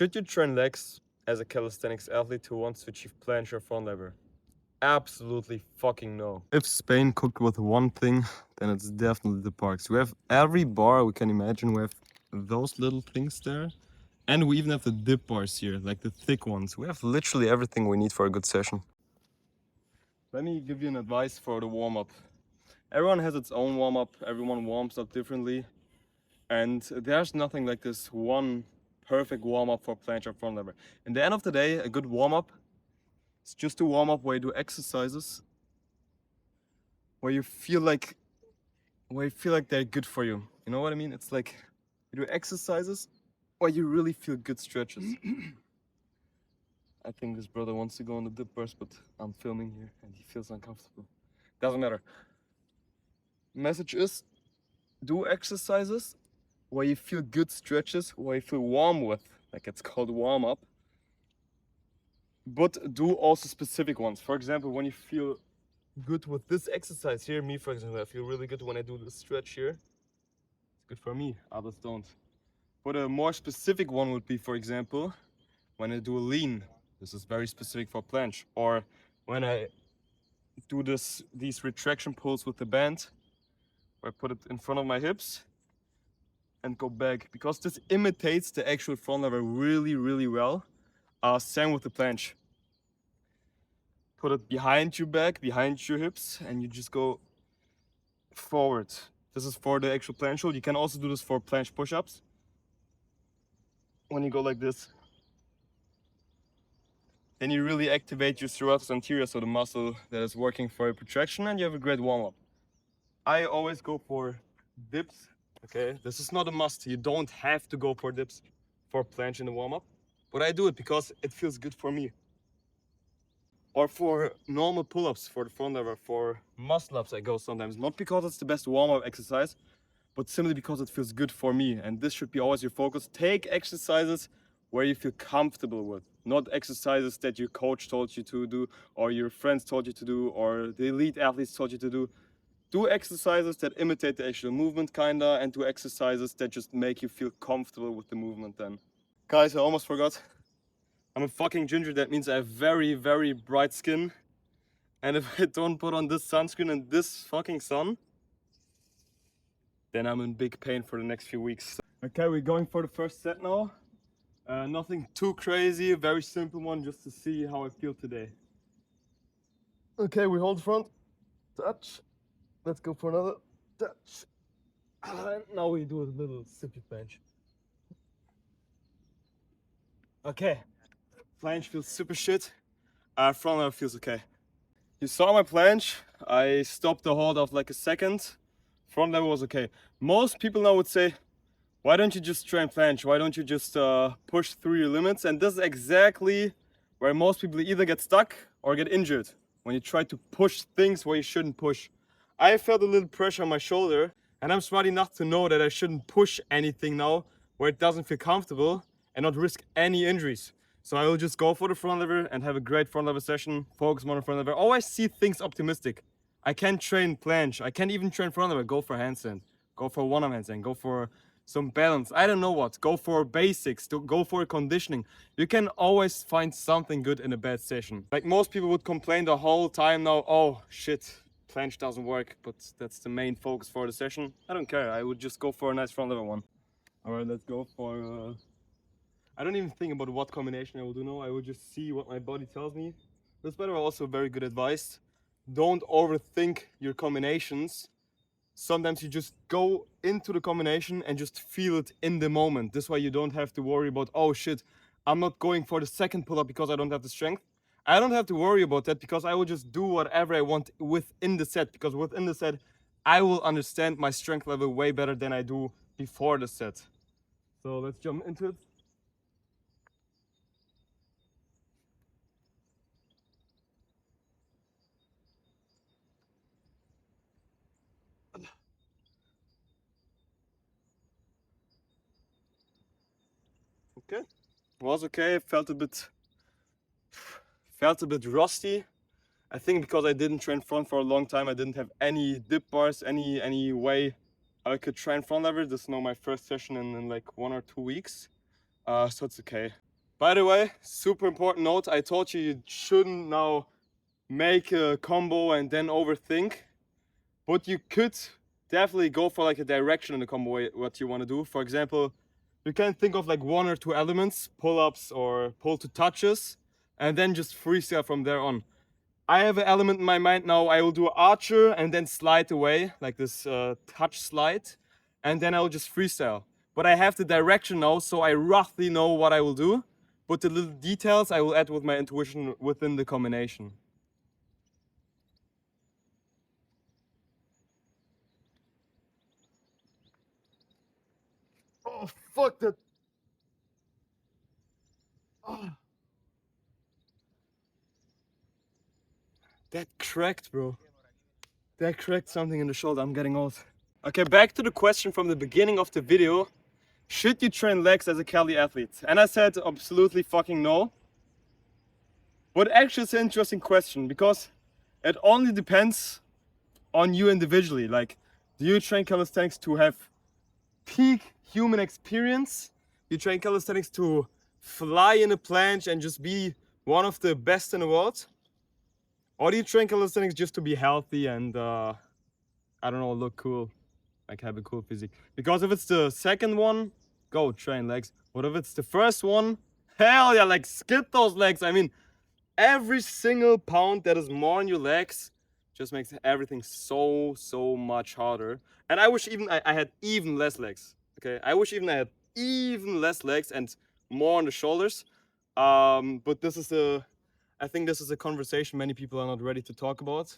Should you train legs as a calisthenics athlete who wants to achieve planche or front lever? Absolutely fucking no. If Spain cooked with one thing, then it's definitely the parks. We have every bar we can imagine. We have those little things there. And we even have the dip bars here, like the thick ones. We have literally everything we need for a good session. Let me give you an advice for the warm-up. Everyone has its own warm-up. Everyone warms up differently. And there's nothing like this one perfect warm-up for planche or front lever. In the end of the day, a good warm-up is just a warm-up where you do exercises where you feel like they're good for you. You know what I mean? It's like you do exercises where you really feel good stretches. I think this brother wants to go on the dip burst, but I'm filming here and he feels uncomfortable. Doesn't matter. Message is, do exercises where you feel good stretches, where you feel warm with, like it's called warm up. But do also specific ones. For example, when you feel good with this exercise here, me for example, I feel really good when I do this stretch here. It's good for me, others don't. But a more specific one would be, for example, when I do a lean. This is very specific for planche. Or when I do these retraction pulls with the band, where I put it in front of my hips and go back, because this imitates the actual front lever really, really well. Same with the planche. Put it behind your back, behind your hips, and you just go forward. This is for the actual planche hold. You can also do this for planche push-ups. When you go like this, then you really activate your serratus anterior, so the muscle that is working for your protraction, and you have a great warm-up. I always go for dips. Okay, this is not a must. You don't have to go for dips for planche in the warm-up, but I do it because it feels good for me. Or for normal pull-ups for the front lever, for muscle-ups I go sometimes, not because it's the best warm-up exercise, but simply because it feels good for me. And this should be always your focus. Take exercises where you feel comfortable with, not exercises that your coach told you to do, or your friends told you to do, or the elite athletes told you to do. Do exercises that imitate the actual movement kinda, and do exercises that just make you feel comfortable with the movement then. Guys, I almost forgot. I'm a fucking ginger. That means I have very, very bright skin. And if I don't put on this sunscreen in this fucking sun, then I'm in big pain for the next few weeks. Okay, we're going for the first set now. Nothing too crazy, a very simple one just to see how I feel today. Okay, we hold front, touch. Let's go for another touch. And now we do a little simple planche. Okay, planche feels super shit. Front lever feels okay. You saw my planche. I stopped the hold of like a second. Front lever was okay. Most people now would say, why don't you just train planche? Why don't you just push through your limits? And this is exactly where most people either get stuck or get injured. When you try to push things where you shouldn't push. I felt a little pressure on my shoulder, and I'm smart enough to know that I shouldn't push anything now where it doesn't feel comfortable and not risk any injuries. So I will just go for the front lever and have a great front lever session, focus on the front lever. Always see things optimistic. I can train planche, I can even train front lever, go for handstand, go for one-arm handstand, go for some balance, I don't know what, go for basics, go for conditioning. You can always find something good in a bad session. Like most people would complain the whole time now, oh shit, planche doesn't work, but that's the main focus for the session. I don't care, I would just go for a nice front lever one. Alright, let's go for I don't even think about what combination I will do now. I will just see what my body tells me. That's better also very good advice. Don't overthink your combinations. Sometimes you just go into the combination and just feel it in the moment. This way you don't have to worry about, oh shit, I'm not going for the second pull-up because I don't have the strength. I don't have to worry about that because I will just do whatever I want within the set. Because within the set, I will understand my strength level way better than I do before the set. So let's jump into it. Okay, was okay. Felt a bit rusty. I think because I didn't train front for a long time, I didn't have any dip bars, any way I could train front lever. This is now my first session in like 1 or 2 weeks, so it's okay. By the way, super important note, I told you shouldn't now make a combo and then overthink, but you could definitely go for like a direction in the combo, what you want to do. For example, you can think of like 1 or 2 elements, pull-ups or pull to touches, and then just freestyle from there on. I have an element in my mind now. I will do archer and then slide away, like this touch slide, and then I will just freestyle. But I have the direction now, so I roughly know what I will do. But the little details I will add with my intuition within the combination. Oh, fuck that. Oh. That cracked, bro. That cracked something in the shoulder. I'm getting old. Okay, back to the question from the beginning of the video. Should you train legs as a Cali athlete? And I said absolutely fucking no. But actually it's an interesting question because it only depends on you individually. Like, do you train calisthenics to have peak human experience? You train calisthenics to fly in a planche and just be one of the best in the world? Or do you train calisthenics just to be healthy and, I don't know, look cool? Like have a cool physique? Because if it's the second one, go train legs. But if it's the first one, hell yeah, like skip those legs. I mean, every single pound that is more on your legs just makes everything so much harder. And I wish even I had even less legs. Okay, I wish even I had even less legs and more on the shoulders. But I think this is a conversation many people are not ready to talk about.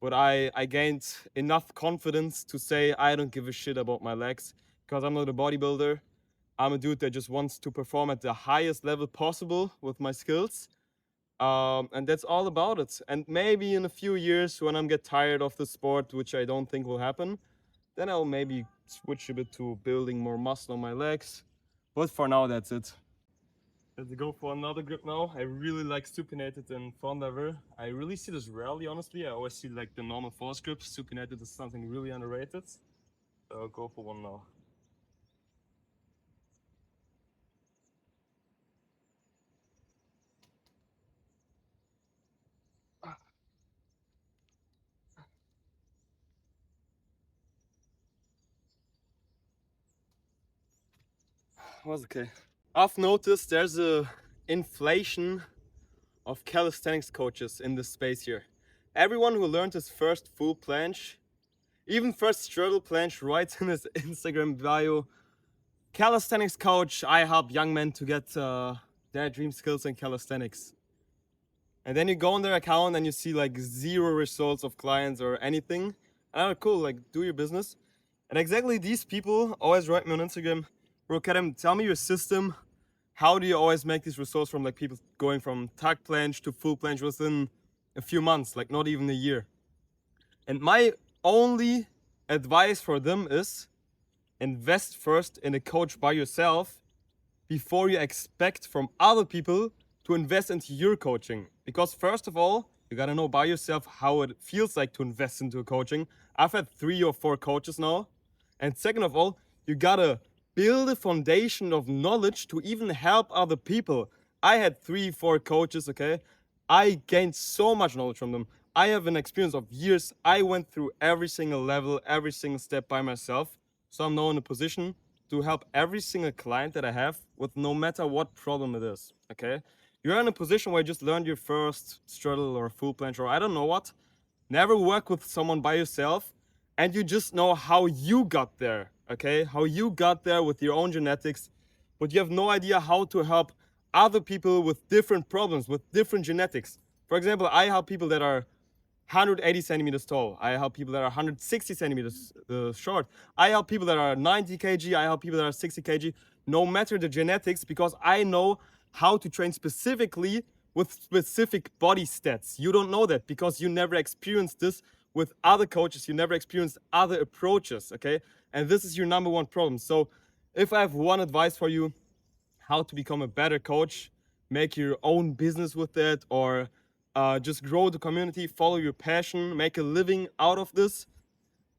But I gained enough confidence to say I don't give a shit about my legs because I'm not a bodybuilder. I'm a dude that just wants to perform at the highest level possible with my skills. And that's all about it. And maybe in a few years when I'm get tired of the sport, which I don't think will happen, then I'll maybe switch a bit to building more muscle on my legs. But for now, that's it. Let's go for another grip now. I really like supinated and front lever. I really see this rarely, honestly. I always see like the normal force grip. Supinated is something really underrated. So I'll go for one now. Was okay. I've noticed there's a inflation of calisthenics coaches in this space here. Everyone who learned his first full planche, even first straddle planche, writes in his Instagram bio, calisthenics coach, I help young men to get their dream skills in calisthenics. And then you go on their account and you see like 0 results of clients or anything. And cool, like do your business. And exactly these people always write me on Instagram, bro, Kerem, tell me your system. How do you always make these results from like people going from tuck planche to full planche within a few months, like not even a year? And my only advice for them is invest first in a coach by yourself before you expect from other people to invest into your coaching. Because first of all, you gotta know by yourself how it feels like to invest into a coaching. I've had 3 or 4 coaches now. And second of all, you gotta build a foundation of knowledge to even help other people. I had 3, 4 coaches, okay? I gained so much knowledge from them. I have an experience of years. I went through every single level, every single step by myself. So I'm now in a position to help every single client that I have with no matter what problem it is, okay? You're in a position where you just learned your first straddle or full planche or I don't know what. Never work with someone by yourself and you just know how you got there, okay? How you got there with your own genetics, but you have no idea how to help other people with different problems, with different genetics. For example, I help people that are 180 centimeters tall. I help people that are 160 centimeters short. I help people that are 90 kg. I help people that are 60 kg. No matter the genetics, because I know how to train specifically with specific body stats. You don't know that because you never experienced this with other coaches. You never experienced other approaches, okay? And this is your number one problem. So if I have one advice for you, how to become a better coach, make your own business with that, or just grow the community, follow your passion, make a living out of this,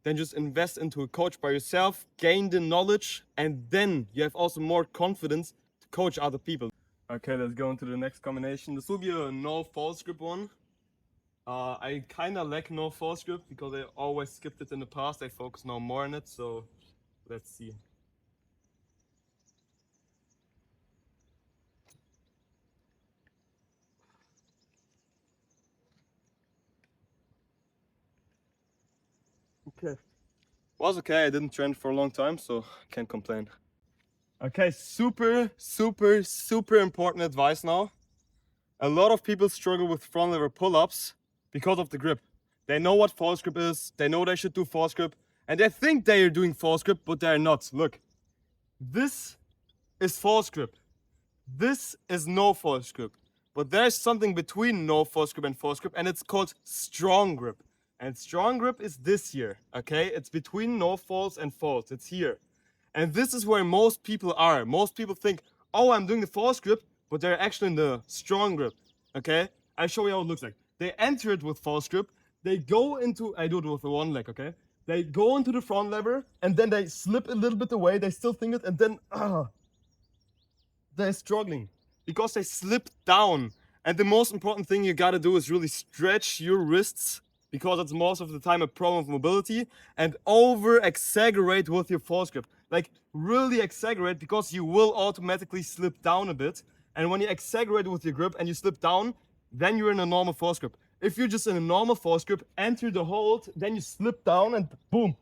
then just invest into a coach by yourself, gain the knowledge, and then you have also more confidence to coach other people. Okay, let's go into the next combination. This will be a no false grip one. I kind of lack no false grip because I always skipped it in the past. I focus now more on it, so let's see. Okay. Was okay, I didn't train for a long time, so can't complain. Okay, super important advice now. A lot of people struggle with front lever pull-ups because of the grip. They know what false grip is, they know they should do false grip, and they think they are doing false grip, but they're not. Look, this is false grip. This is no false grip. But there's something between no false grip and false grip, and it's called strong grip. And strong grip is this here, okay? It's between no false and false. It's here. And this is where most people are. Most people think, oh, I'm doing the false grip, but they're actually in the strong grip, okay? I'll show you how it looks like. They enter it with false grip. They go into, I do it with the one leg, okay? They go into the front lever, and then they slip a little bit away. They still think it, and then, they're struggling because they slip down. And the most important thing you gotta do is really stretch your wrists because it's most of the time a problem of mobility, and over exaggerate with your false grip. Like really exaggerate because you will automatically slip down a bit. And when you exaggerate with your grip and you slip down, then you're in a normal false grip. If you're just in a normal false grip, enter the hold, then you slip down and boom,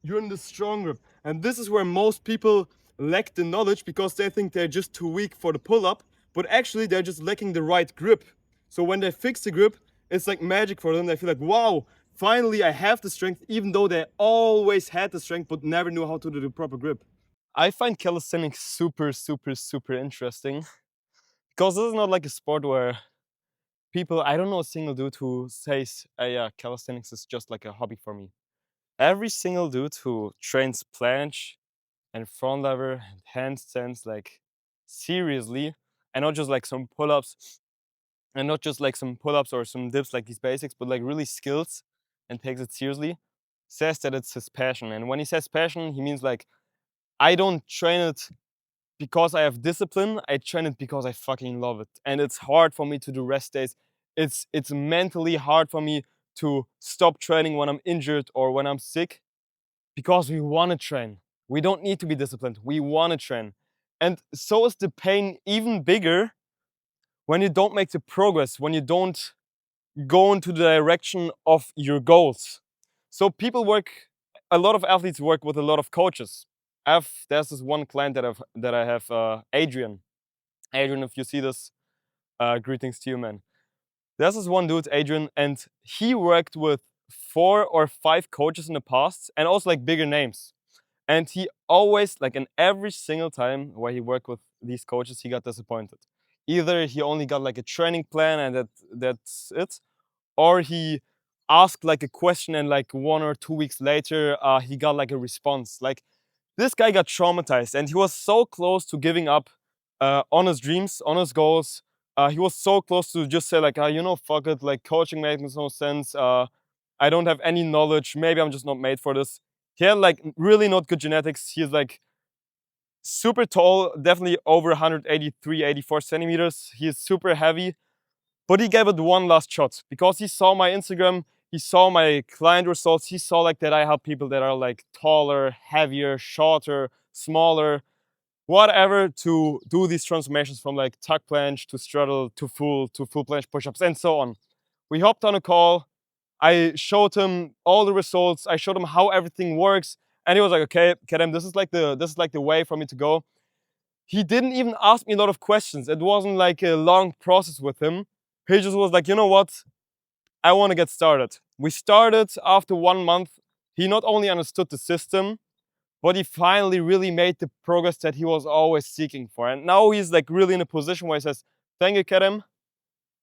you're in the strong grip. And this is where most people lack the knowledge because they think they're just too weak for the pull-up, but actually they're just lacking the right grip. So when they fix the grip, it's like magic for them. They feel like, wow, finally I have the strength, even though they always had the strength but never knew how to do the proper grip. I find calisthenics super interesting because this is not like a sport where people, I don't know a single dude who says, yeah, calisthenics is just like a hobby for me. Every single dude who trains planche and front lever and handstands like seriously, and not just like some pull-ups or some dips like these basics, but like really skills and takes it seriously, says that it's his passion. And when he says passion, he means like, I don't train it because I have discipline, I train it because I fucking love it. And it's hard for me to do rest days. It's mentally hard for me to stop training when I'm injured or when I'm sick because we want to train. We don't need to be disciplined. We want to train. And so is the pain even bigger when you don't make the progress, when you don't go into the direction of your goals. So a lot of athletes work with a lot of coaches. There's this one client that I have, Adrian. Adrian, if you see this, greetings to you, man. There's this one dude, Adrian, and he worked with 4 or 5 coaches in the past, and also like bigger names. And he always, like in every single time where he worked with these coaches, he got disappointed. Either he only got like a training plan and that's it, or he asked like a question and like 1 or 2 weeks later, he got like a response. Like this guy got traumatized and he was so close to giving up on his dreams, on his goals. He was so close to just say like, fuck it, like coaching makes no sense. I don't have any knowledge. Maybe I'm just not made for this. He had like really not good genetics. He's like super tall, definitely over 183, 84 centimeters. He is super heavy, but he gave it one last shot because he saw my Instagram, he saw my client results, he saw like that I help people that are like taller, heavier, shorter, smaller, whatever, to do these transformations from like tuck planche to straddle to full planche push-ups and so on. We hopped on a call. I showed him all the results. I showed him how everything works, and he was like, "Okay, Kerem, this is like the way for me to go." He didn't even ask me a lot of questions. It wasn't like a long process with him. He just was like, you know what? I want to get started. We started after 1 month. He not only understood the system, but he finally really made the progress that he was always seeking for. And now he's like really in a position where he says, "Thank you, Kerem.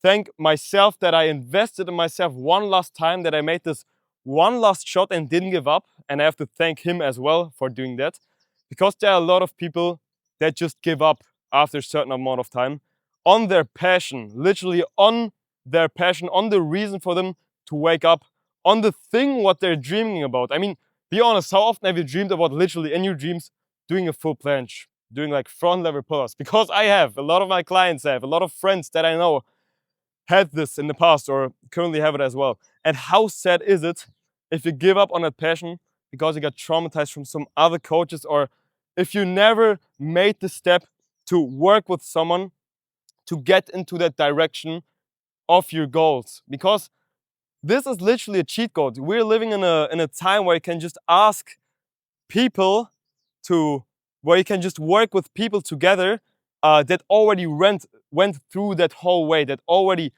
Thank myself that I invested in myself one last time, that I made this one last shot and didn't give up." And I have to thank him as well for doing that, because there are a lot of people that just give up after a certain amount of time on their passion, literally on their passion, on the reason for them to wake up, on the thing what they're dreaming about. I mean, be honest, how often have you dreamed about, literally in your dreams, doing a full planche? doing like front lever pull-ups, because I have, a lot of my clients have, a lot of friends that I know had this in the past or currently have it as well. And how sad is it if you give up on that passion because you got traumatized from some other coaches, or if you never made the step to work with someone to get into that direction of your goals? Because this is literally a cheat code. We're living in a time where you can just ask people to, where you can just work with people together that already went through that whole way, that already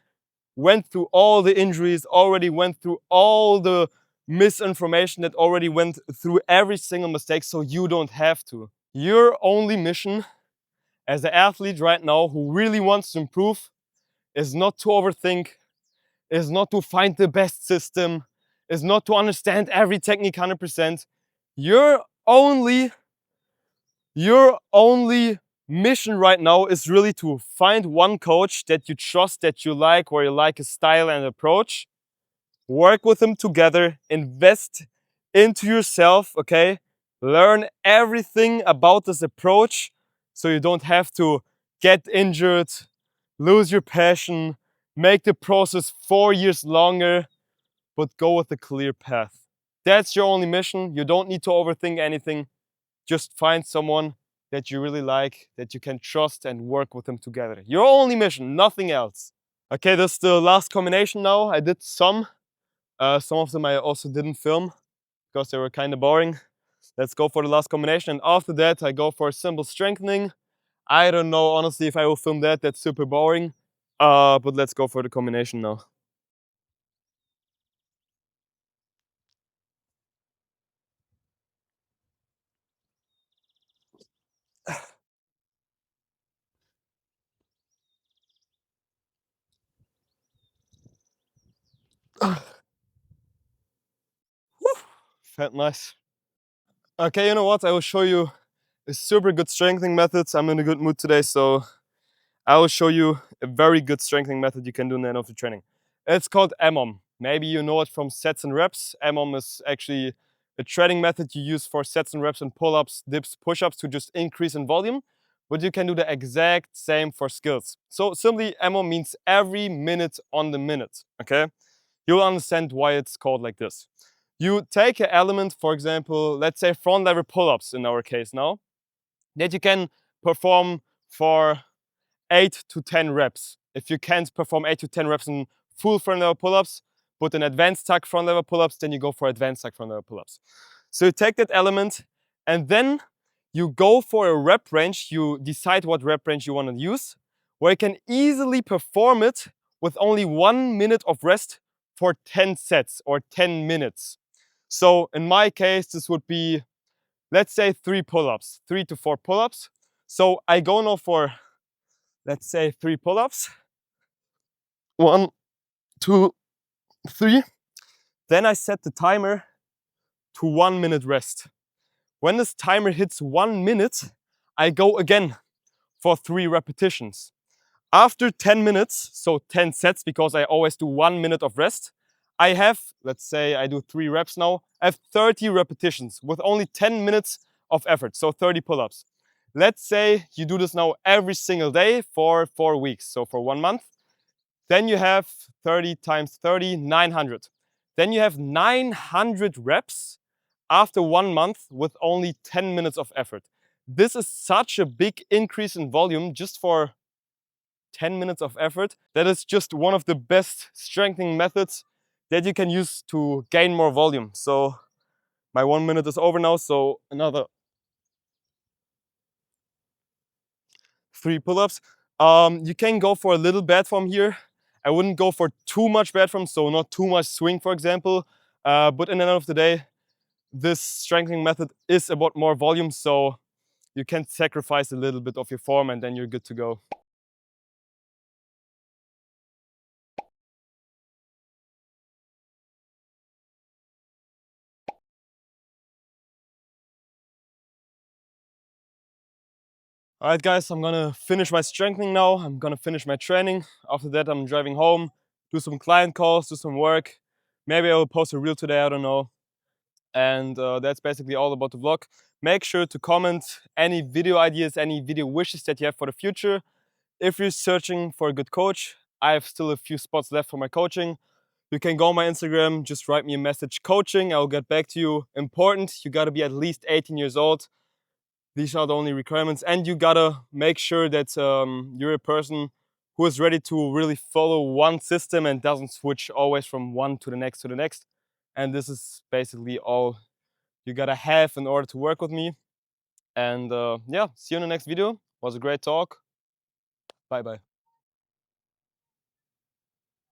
went through all the injuries, already went through all the misinformation, that already went through every single mistake, so you don't have to. Your only mission as an athlete right now who really wants to improve is not to overthink, is not to find the best system, is not to understand every technique 100%. Your only mission right now is really to find one coach that you trust, that you like, where you like his style and approach. Work with him together, invest into yourself, okay? Learn everything about this approach so you don't have to get injured, lose your passion, make the process 4 years longer, but go with a clear path. That's your only mission. You don't need to overthink anything. Just find someone that you really like, that you can trust, and work with them together. Your only mission, nothing else. Okay, this is the last combination now. I did some of them I also didn't film because they were kind of boring. Let's go for the last combination, and after that I go for simple strengthening. I don't know honestly if I will film that, that's super boring. But let's go for the combination now. Felt nice. Okay, you know what? I will show you a super good strengthening method. I'm in a good mood today, so I will show you a very good strengthening method you can do in the end of the training. It's called EMOM. Maybe you know it from sets and reps. EMOM is actually a training method you use for sets and reps and pull-ups, dips, push-ups to just increase in volume. But you can do the exact same for skills. So simply, EMOM means every minute on the minute, okay? You'll understand why it's called like this. You take an element, for example, let's say front lever pull-ups in our case now, that you can perform for 8 to 10 reps. If you can't perform 8 to 10 reps in full front lever pull-ups, but in advanced tuck front lever pull-ups, then you go for advanced tuck front lever pull-ups. So you take that element and then you go for a rep range. You decide what rep range you want to use, where you can easily perform it with only 1 minute of rest for 10 sets or 10 minutes. So in my case, this would be, let's say 3 pull-ups, 3 to 4 pull-ups. So I go now for, let's say 3 pull-ups. 1, 2, 3. Then I set the timer to 1 minute rest. When this timer hits 1 minute, I go again for 3 repetitions. After 10 minutes, so 10 sets, because I always do 1 minute of rest, I have, let's say I do 3 reps now, I have 30 repetitions with only 10 minutes of effort, so 30 pull-ups. Let's say you do this now every single day for 4 weeks, so for 1 month. Then you have 30 times 30, 900. Then you have 900 reps after 1 month with only 10 minutes of effort. This is such a big increase in volume just for 10 minutes of effort. That is just one of the best strengthening methods that you can use to gain more volume. So my 1 minute is over now, so another 3 pull-ups. You can go for a little bad form here. I wouldn't go for too much bad form, so not too much swing, for example. But in the end of the day, this strengthening method is about more volume, so you can sacrifice a little bit of your form and then you're good to go. All right, guys, I'm gonna finish my strengthening now. I'm gonna finish my training. After that, I'm driving home, do some client calls, do some work. Maybe I will post a reel today, I don't know. And that's basically all about the vlog. Make sure to comment any video ideas, any video wishes that you have for the future. If you're searching for a good coach, I have still a few spots left for my coaching. You can go on my Instagram, just write me a message, coaching, I'll get back to you. Important, you gotta be at least 18 years old. These are the only requirements. And you gotta make sure that you're a person who is ready to really follow one system and doesn't switch always from one to the next to the next. And this is basically all you gotta have in order to work with me. And yeah, see you in the next video. Was a great talk. Bye bye.